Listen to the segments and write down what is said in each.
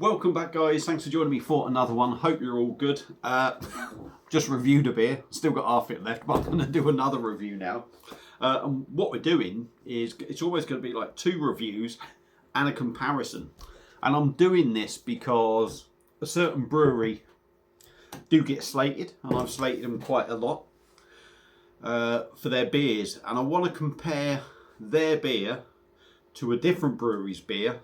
Welcome back, guys. Thanks for joining me for another one. Hope you're all good. Just reviewed a beer. Still got half it left, but I'm going to do another review now. And what we're doing is it's always going to be like 2 reviews and a comparison. And I'm doing this because a certain brewery do get slated, and I've slated them quite a lot for their beers. And I want to compare their beer to a different brewery's beer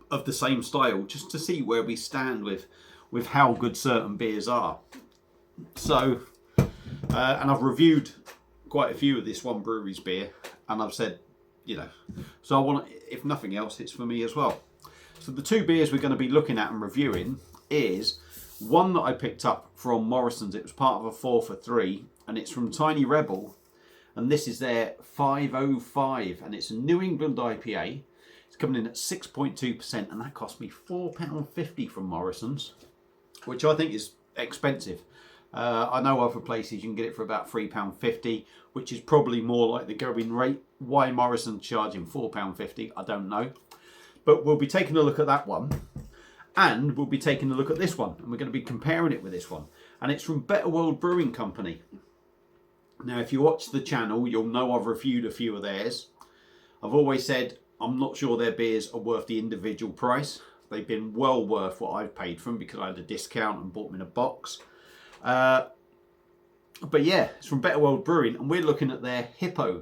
of the same style, just to see where we stand with how good certain beers are. So and I've reviewed quite a few of this one brewery's beer, and I've said, you know, so I want, if nothing else, it's for me as well. So the 2 beers we're going to be looking at and reviewing is one that I picked up from Morrison's. It was part of a 4 for 3, and it's from Tiny Rebel, and this is their 505, and it's a New England IPA. It's coming in at 6.2%, and that cost me £4.50 from Morrison's, which I think is expensive. I know other places you can get it for about £3.50, which is probably more like the going rate. Why Morrison's charging £4.50, I don't know. But we'll be taking a look at that one, and we'll be taking a look at this one, and we're going to be comparing it with this one. And it's from Better World Brewing Company. Now, if you watch the channel, you'll know I've reviewed a few of theirs. I've always said I'm not sure their beers are worth the individual price. They've been well worth what I've paid for them because I had a discount and bought them in a box. But yeah, it's from Better World Brewing, and we're looking at their Hippo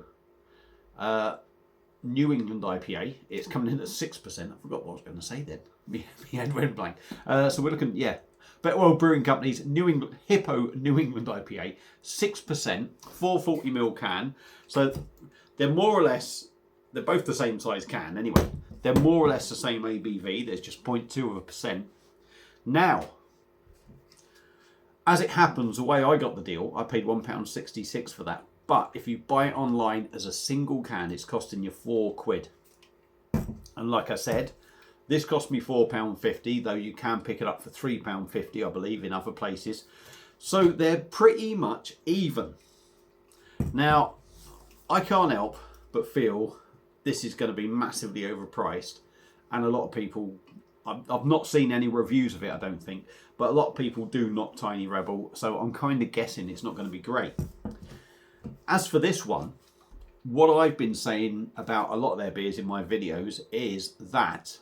New England IPA. It's coming in at 6%. I forgot what I was going to say then. My head went blank. So we're looking, yeah, Better World Brewing Company's Hippo New England IPA, 6%, 440ml can. So they're more or less, they're both the same size can anyway. They're more or less the same ABV. There's just 0.2%. Now, as it happens, the way I got the deal, I paid £1.66 for that. But if you buy it online as a single can, it's costing you £4. And like I said, this cost me £4.50, though you can pick it up for £3.50, I believe, in other places. So they're pretty much even. Now, I can't help but feel this is going to be massively overpriced, and a lot of people, I've not seen any reviews of it, I don't think, but a lot of people do knock Tiny Rebel, so I'm kind of guessing it's not going to be great. As for this one, what I've been saying about a lot of their beers in my videos is that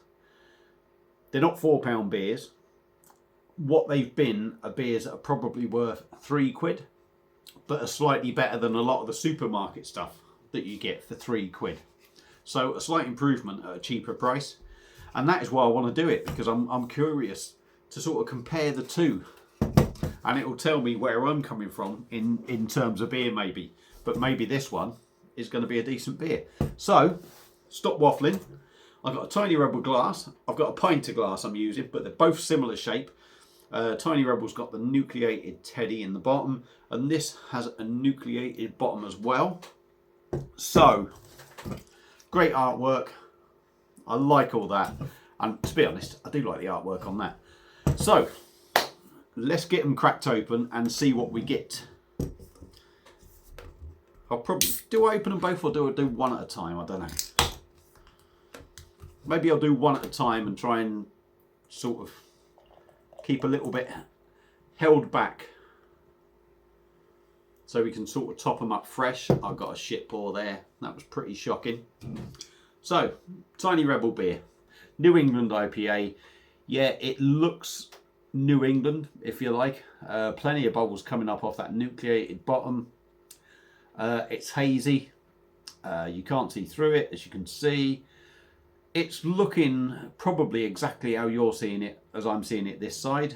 they're not £4 beers. What they've been are beers that are probably worth £3, but are slightly better than a lot of the supermarket stuff that you get for £3. So a slight improvement at a cheaper price. And that is why I want to do it, because I'm curious to sort of compare the 2. And it will tell me where I'm coming from in terms of beer maybe. But maybe this one is going to be a decent beer. So, stop waffling. I've got a Tiny Rebel glass. I've got a pint of glass I'm using, but they're both similar shape. Tiny Rebel's got the nucleated teddy in the bottom, and this has a nucleated bottom as well. So, great artwork. I like all that. And to be honest, I do like the artwork on that. So, let's get them cracked open and see what we get. I'll probably, do I open them both, or do I do one at a time? I don't know. Maybe I'll do one at a time and try and sort of keep a little bit held back, so we can sort of top them up fresh. I've got a shit pour there. That was pretty shocking. So, Tiny Rebel beer. New England IPA. Yeah, it looks New England, if you like. Plenty of bubbles coming up off that nucleated bottom. It's hazy. You can't see through it, as you can see. It's looking probably exactly how you're seeing it as I'm seeing it this side.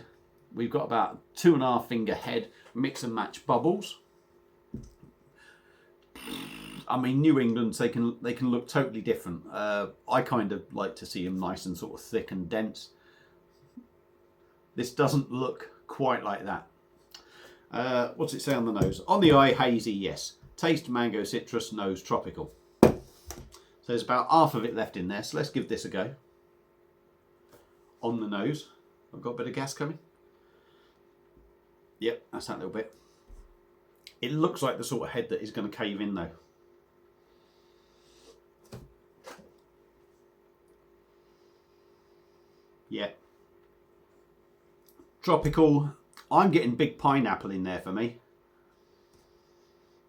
We've got about 2.5 finger head mix and match bubbles. I mean, New England, they can look totally different. I kind of like to see them nice and sort of thick and dense. This doesn't look quite like that. What's it say on the nose? On the eye, hazy, yes. Taste, mango, citrus, nose, tropical. So there's about half of it left in there, so let's give this a go. On the nose, I've got a bit of gas coming. Yep, that's that little bit. It looks like the sort of head that is going to cave in though. Yeah. Tropical. I'm getting big pineapple in there for me.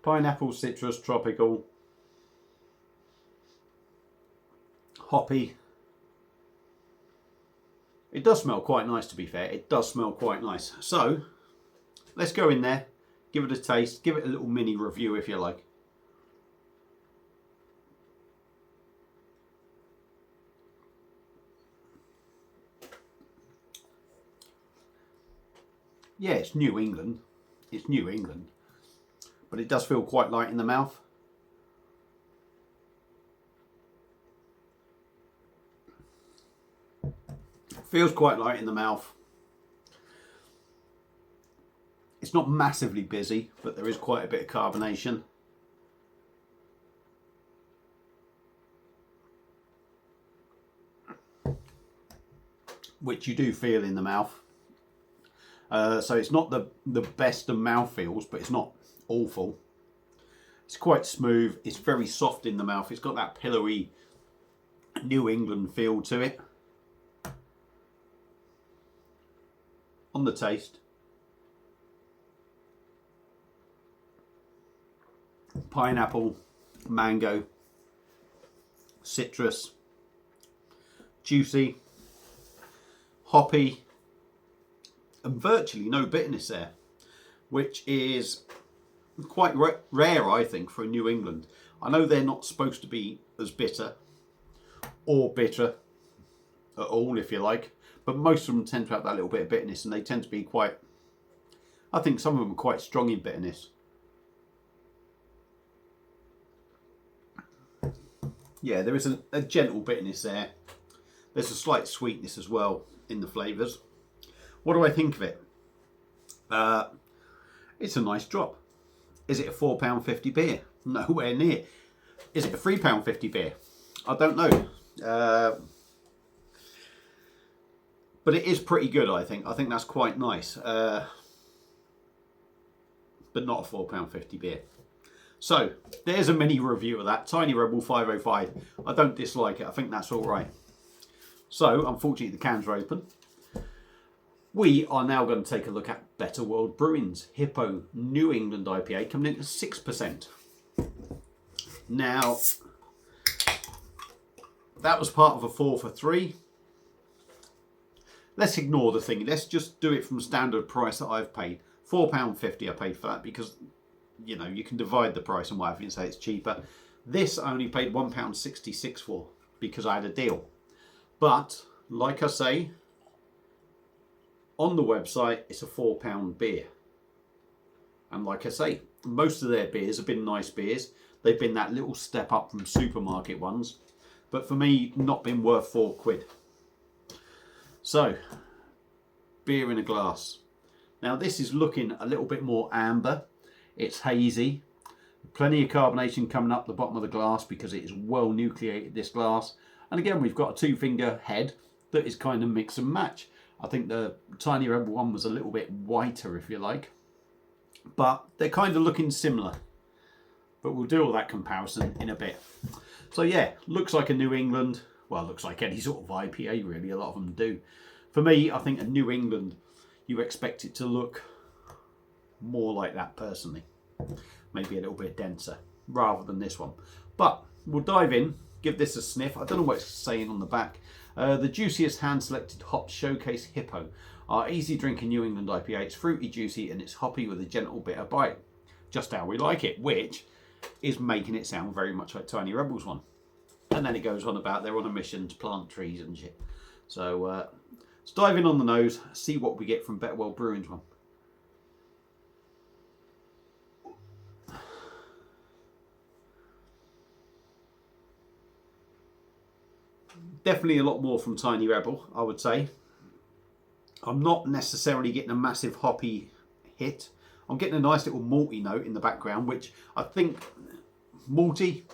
Pineapple, citrus, tropical, hoppy. It does smell quite nice, to be fair. It does smell quite nice. So, let's go in there, give it a taste, give it a little mini review if you like. Yeah, it's New England. It's New England. But it does feel quite light in the mouth. Feels quite light in the mouth. It's not massively busy, but there is quite a bit of carbonation. Which you do feel in the mouth. So it's not the best of mouthfeels, but it's not awful. It's quite smooth. It's very soft in the mouth. It's got that pillowy New England feel to it. On the taste, pineapple, mango, citrus, juicy, hoppy, and virtually no bitterness there, which is quite rare, I think, for a New England. I know they're not supposed to be as bitter or bitter at all, if you like, but most of them tend to have that little bit of bitterness, and they tend to be quite, I think some of them are quite strong in bitterness. Yeah, there is a gentle bitterness there. There's a slight sweetness as well in the flavours. What do I think of it? It's a nice drop. Is it a £4.50 beer? Nowhere near. Is it a £3.50 beer? I don't know. But it is pretty good, I think. I think that's quite nice. But not a £4.50 beer. So, there's a mini review of that. Tiny Rebel 505. I don't dislike it. I think that's all right. So, unfortunately, the cans are open. We are now going to take a look at Better World Brewing's Hippo New England IPA, coming in at 6%. Now, that was part of a 4 for 3. Let's ignore the thing. Let's just do it from standard price that I've paid. £4.50 I paid for that because, you know, you can divide the price and whatever and say it's cheaper. This I only paid £1.66 for because I had a deal. But, like I say, on the website, it's a £4 beer. And like I say, most of their beers have been nice beers. They've been that little step up from supermarket ones. But for me, not been worth £4. So, beer in a glass. Now this is looking a little bit more amber. It's hazy. Plenty of carbonation coming up the bottom of the glass because it is well nucleated, this glass. And again, we've got a 2-finger head that is kind of mix and match. I think the Tiny Rebel one was a little bit whiter, if you like. But they're kind of looking similar. But we'll do all that comparison in a bit. So yeah, looks like a New England. Well, looks like any sort of IPA, really. A lot of them do. For me, I think a New England, you expect it to look more like that, personally. Maybe a little bit denser, rather than this one. But we'll dive in, give this a sniff. I don't know what it's saying on the back. The juiciest hand-selected hops showcase Hippo. Our easy drinking New England IPA. It's fruity, juicy, and it's hoppy with a gentle bitter bite. Just how we like it, which is making it sound very much like Tiny Rebel's one. And then it goes on about they're on a mission to plant trees and shit. So let's dive in on the nose, see what we get from Better World Brewing's one. Definitely a lot more from Tiny Rebel, I would say. I'm not necessarily getting a massive hoppy hit. I'm getting a nice little malty note in the background, which I think malty.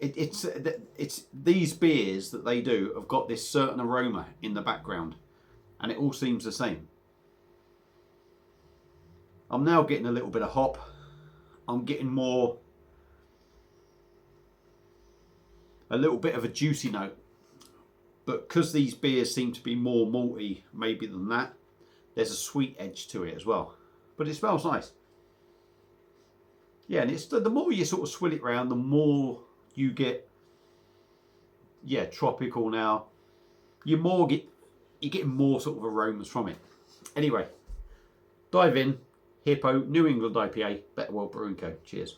It's these beers that they do have got this certain aroma in the background, and it all seems the same. I'm now getting a little bit of hop. I'm getting a little bit of a juicy note, But because these beers seem to be more malty maybe than that, there's a sweet edge to it as well. But it smells nice. Yeah, and it's the more you sort of swill it round, the more you get, yeah, tropical now. You're getting more sort of aromas from it. Anyway, dive in. Hippo New England IPA, Better World Brewing Co. Cheers.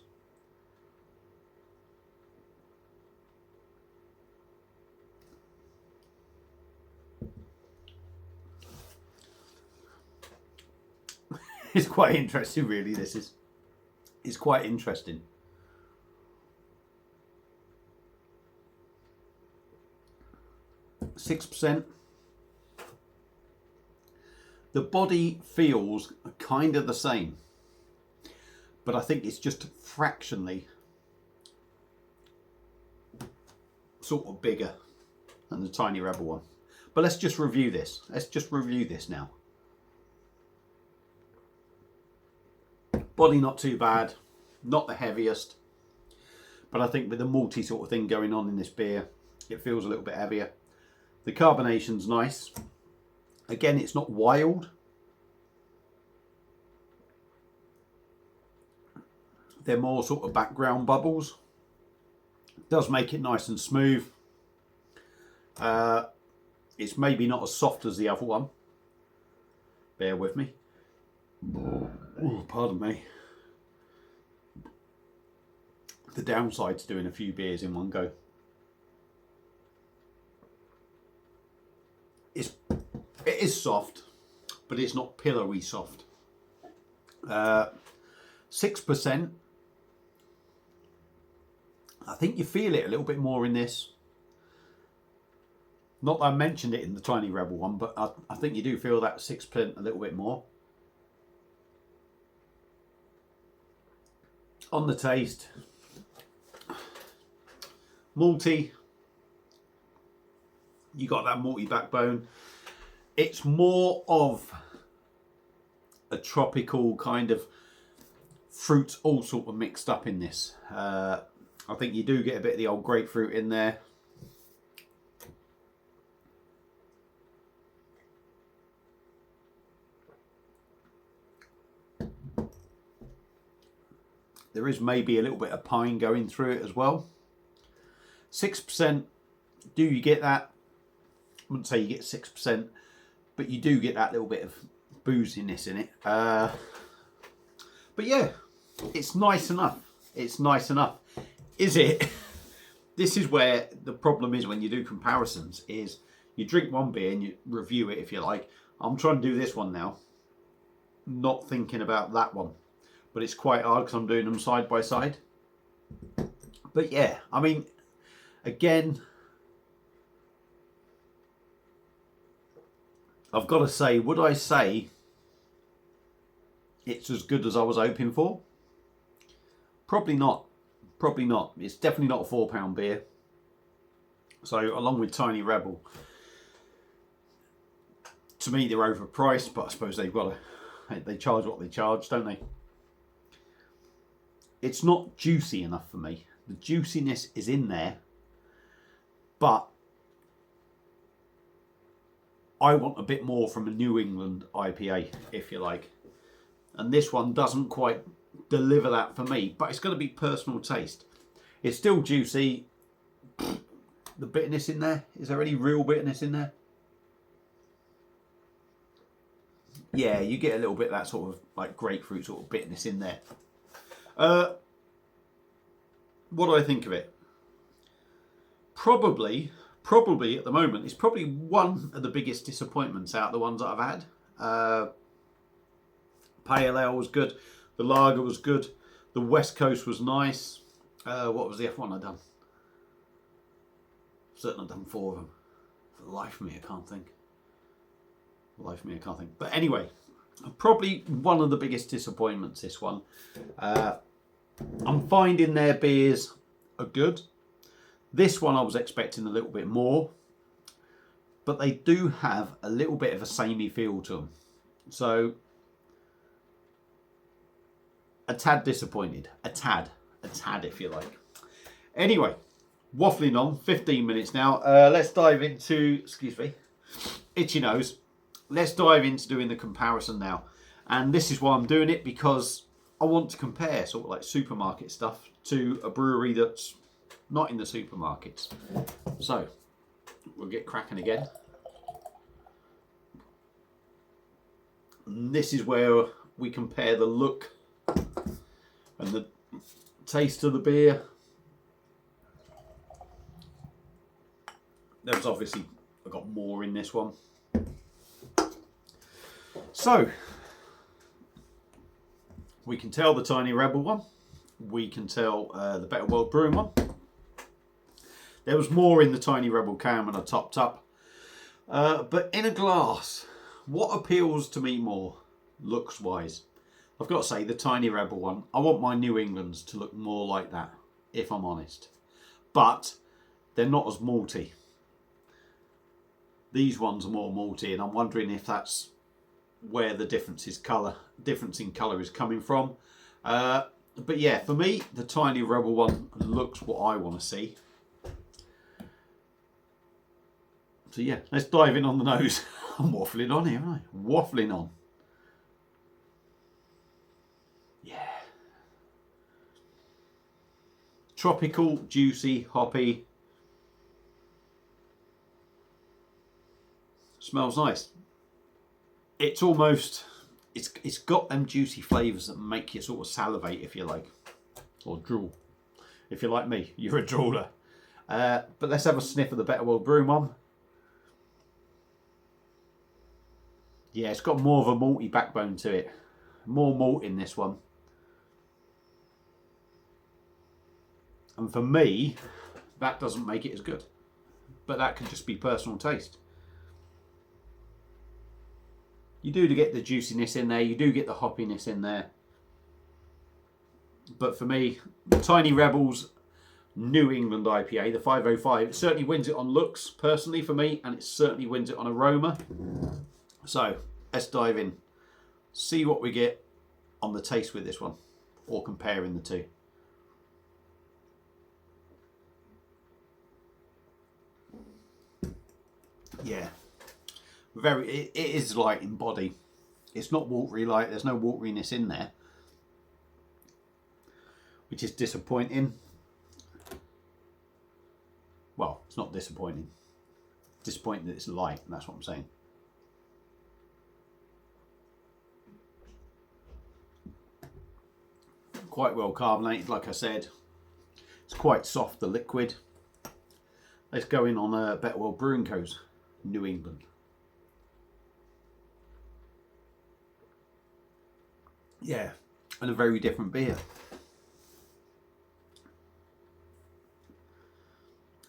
It's quite interesting, really. This is. It's quite interesting. %. The body feels kind of the same, but I think it's just fractionally sort of bigger than the Tiny Rebel one. But let's just review this. Let's just review this now. Body not too bad, not the heaviest, but I think with the malty sort of thing going on in this beer, it feels a little bit heavier. The carbonation's nice. Again, it's not wild. They're more sort of background bubbles. It does make it nice and smooth. It's maybe not as soft as the other one. Bear with me. Oh, pardon me. The downside to doing a few beers in one go. It is soft, but it's not pillowy soft. 6%. I think you feel it a little bit more in this. Not that I mentioned it in the Tiny Rebel one, but I think you do feel that 6% a little bit more. On the taste, malty. You got that malty backbone. It's more of a tropical kind of fruits all sort of mixed up in this. I think you do get a bit of the old grapefruit in there. There is maybe a little bit of pine going through it as well. 6%, do you get that? I wouldn't say you get 6%, but you do get that little bit of booziness in it. But yeah, it's nice enough. It's nice enough. Is it? This is where the problem is when you do comparisons, is you drink one beer and you review it if you like. I'm trying to do this one now, not thinking about that one. But it's quite hard because I'm doing them side by side. But yeah, I mean, again, I've got to say, would I say it's as good as I was hoping for? Probably not. Probably not. It's definitely not a £4 beer. So along with Tiny Rebel, to me they're overpriced, but I suppose they've got to, they charge what they charge, don't they? It's not juicy enough for me. The juiciness is in there, but I want a bit more from a New England IPA, if you like. And this one doesn't quite deliver that for me, but it's going to be personal taste. It's still juicy. The bitterness in there, is there any real bitterness in there? Yeah, you get a little bit of that sort of like grapefruit sort of bitterness in there. What do I think of it? Probably at the moment, it's probably one of the biggest disappointments out of the ones that I've had. Pale Ale was good. The lager was good. The West Coast was nice. What was the F1 I'd done? Certainly I've done 4 of them. For the life of me, I can't think. For the life of me, I can't think. But anyway, probably one of the biggest disappointments, this one. I'm finding their beers are good. This one I was expecting a little bit more, but they do have a little bit of a samey feel to them. So, a tad disappointed. A tad if you like. Anyway, waffling on, 15 minutes now. Let's dive into, excuse me, itchy nose. Let's dive into doing the comparison now. And this is why I'm doing it, because I want to compare sort of like supermarket stuff to a brewery that's not in the supermarkets. So we'll get cracking again. And this is where we compare the look and the taste of the beer. There's obviously, I've got more in this one. So we can tell the Tiny Rebel one. We can tell the Better World Brewing one. There was more in the Tiny Rebel can when I topped up. But in a glass, what appeals to me more, looks-wise? I've got to say, the Tiny Rebel one, I want my New Englands to look more like that, if I'm honest. But they're not as malty. These ones are more malty, and I'm wondering if that's where the difference in colour is coming from. But yeah, for me, the Tiny Rebel one looks what I want to see. So yeah, let's dive in on the nose. I'm waffling on here, aren't I? Waffling on. Yeah. Tropical, juicy, hoppy. Smells nice. It's almost, it's got them juicy flavours that make you sort of salivate, if you like. Or drool. If you're like me, you're a drooler. But let's have a sniff of the Better World Brewing one. Yeah, it's got more of a malty backbone to it. More malt in this one. And for me, that doesn't make it as good. But that could just be personal taste. You do get the juiciness in there. You do get the hoppiness in there. But for me, the Tiny Rebels New England IPA, the 505, it certainly wins it on looks, personally for me. And it certainly wins it on aroma. So, let's dive in. See what we get on the taste with this one. Or comparing the two. Yeah. It is light in body. It's not watery light. There's no wateriness in there, which is disappointing. Well, it's not disappointing. Disappointing that it's light, and that's what I'm saying. Quite well carbonated, like I said. It's quite soft, the liquid. Let's go in on a Better World Brewing Co.'s New England. Yeah, and a very different beer.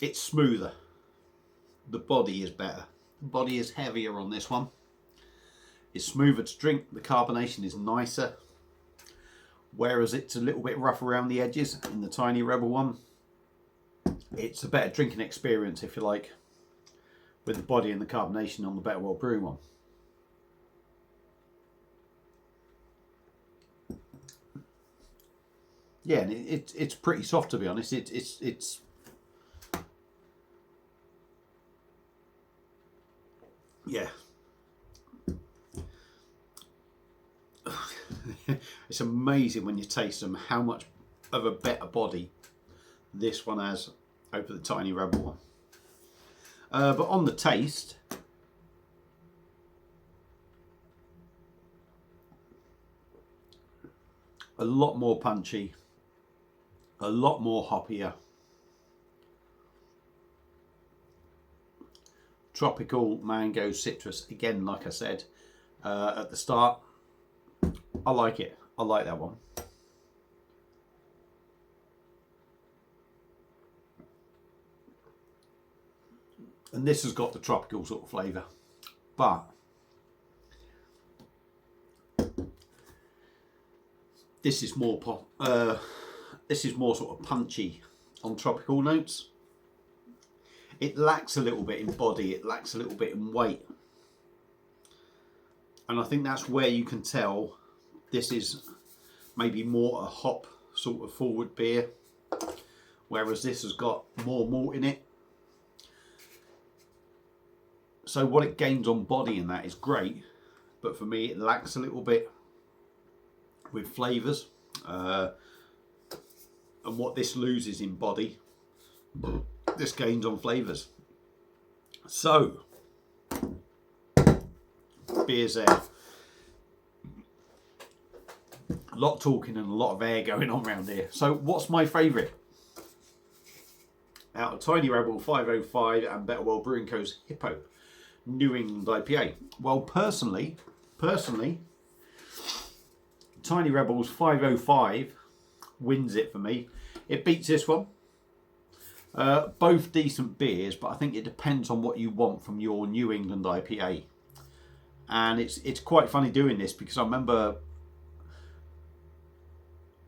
It's smoother. The body is better. The body is heavier on this one. It's smoother to drink. The carbonation is nicer. Whereas it's a little bit rough around the edges in the Tiny Rebel one. It's a better drinking experience, if you like, with the body and the carbonation on the Better World Brewing one. Yeah, and it's pretty soft, to be honest. It's yeah. It's amazing when you taste them how much of a better body this one has over the Tiny Rebel one. But on the taste, a lot more punchy, a lot more hoppier. Tropical, mango, citrus. Again, like I said at the start, I like it. I like that one. And this has got the tropical sort of flavour, but this is more sort of punchy on tropical notes. It lacks a little bit in body. It lacks a little bit in weight, and I think that's where you can tell this is maybe more a hop sort of forward beer, whereas this has got more malt in it. So what it gains on body in that is great, but for me it lacks a little bit with flavours. And what this loses in body, this gains on flavours. So, beers there. A lot of talking and a lot of air going on around here. So what's my favourite? Out of Tiny Rebel 505 and Better World Brewing Co.'s Hippo New England IPA. Well, personally, Tiny Rebel's 505 wins it for me. It beats this one. Both decent beers, but I think it depends on what you want from your New England IPA. And it's quite funny doing this because I remember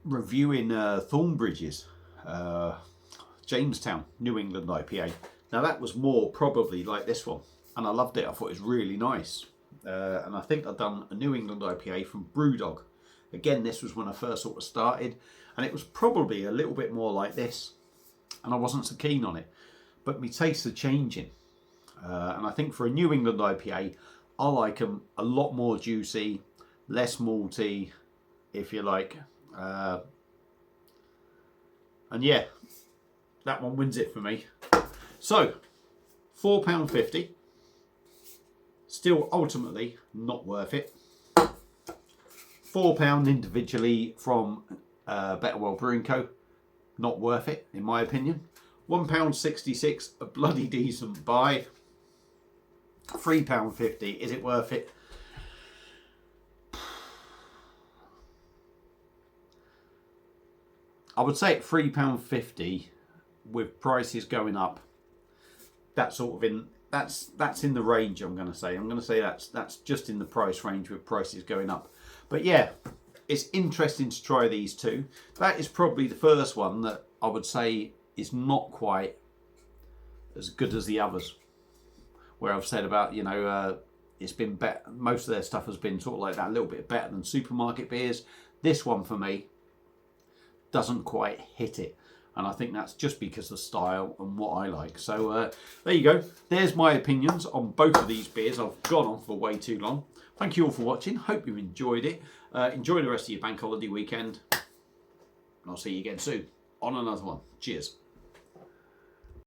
reviewing Thornbridge's Jamestown New England IPA. Now that was more probably like this one, and I loved it. I thought it was really nice. And I think I've done a New England IPA from Brewdog. Again, this was when I first sort of started, and it was probably a little bit more like this, and I wasn't so keen on it. But my tastes are changing, and I think for a New England IPA, I like them a lot more juicy, less malty, if you like. And yeah, that one wins it for me. So, £4.50. Still ultimately not worth it. £4 individually from Better World Brewing Co. Not worth it, in my opinion. £1.66, a bloody decent buy. £3.50, is it worth it? I would say at £3.50 with prices going up. That's sort of in that's in the range. I'm going to say that's just in the price range with prices going up. But yeah, it's interesting to try these two. That is probably the first one that I would say is not quite as good as the others. Where I've said about, it's been better. Most of their stuff has been sort of like that, a little bit better than supermarket beers. This one for me doesn't quite hit it, and I think that's just because of the style and what I like. So there you go. There's my opinions on both of these beers. I've gone on for way too long. Thank you all for watching. Hope you enjoyed it. Enjoy the rest of your bank holiday weekend, and I'll see you again soon on another one. Cheers.